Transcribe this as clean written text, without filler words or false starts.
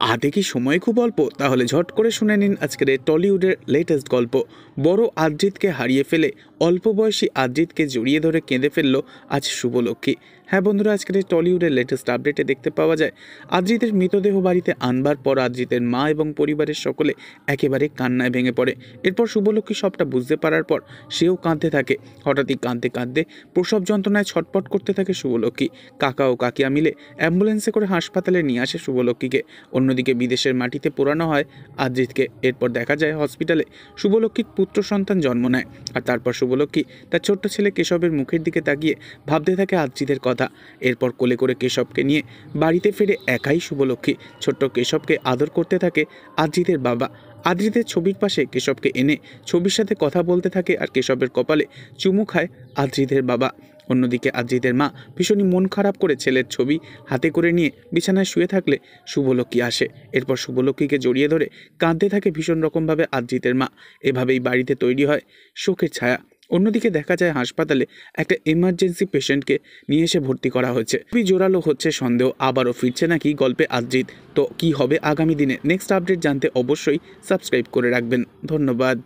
হাতে কি সময় খুব অল্প? তাহলে ঝট করে শুনে নিন আজকের এই টলিউডের লেটেস্ট গল্প। বড় আরজিৎকে হারিয়ে ফেলে অল্প বয়সী আরজিৎকে জড়িয়ে ধরে কেঁদে ফেলল আজ শুভলক্ষ্মী। হ্যাঁ বন্ধুরা, আজকের এই টলিউডের লেটেস্ট আপডেটে দেখতে পাওয়া যায় আরজিতের মৃতদেহ বাড়িতে আনবার পর আরজিতের মা এবং পরিবারের সকলে একেবারে কান্নায় ভেঙে পড়ে। এরপর শুভলক্ষ্মী সবটা বুঝতে পারার পর সেও কাঁদতে থাকে। হঠাৎই কাঁদতে কাঁদতে প্রসব যন্ত্রণায় ছটপট করতে থাকে শুভলক্ষ্মী। কাকা ও কাকিয়া মিলে অ্যাম্বুলেন্সে করে হাসপাতালে নিয়ে আসে শুভলক্ষ্মীকে। অন্যদিকে বিদেশের মাটিতে পোড়ানো হয় আরজিৎকে। এরপর দেখা যায় হসপিটালে শুভলক্ষ্মীর পুত্র সন্তান জন্ম নেয়। আর তারপর শুভলক্ষ্মী তার ছোট্ট ছেলে কেশবের মুখের দিকে তাকিয়ে ভাবতে থাকে আরজিতের কথা। এরপর কোলে করে কেশবকে নিয়ে বাড়িতে ফিরে একাই শুভলক্ষ্মী। ছোট্ট কেশবকে আদর করতে থাকে আরজিতের বাবা। আরজিতের ছবির পাশে কেশবকে এনে ছবির সাথে কথা বলতে থাকে আর কেশবের কপালে চুমু খায় আরজিতের বাবা। অন্যদিকে আরজিতের মা ভীষণই মন খারাপ করে ছেলের ছবি হাতে করে নিয়ে বিছানায় শুয়ে থাকলে শুভলক্ষ্মী আসে। এরপর শুভলক্ষ্মীকে জড়িয়ে ধরে কাঁদতে থাকে ভীষণ রকমভাবে আরজিতের মা। এভাবেই বাড়িতে তৈরি হয় শোকের ছায়া। অন্যদিকে দেখা যায় হাসপাতালে একটা এমার্জেন্সি পেশেন্টকে নিয়ে এসে ভর্তি করা হয়েছে। খুবই জোরালো হচ্ছে সন্দেহ আবারও ফিরছে নাকি গল্পে আরজিৎ। তো কি হবে আগামী দিনে নেক্সট আপডেট জানতে অবশ্যই সাবস্ক্রাইব করে রাখবেন। ধন্যবাদ।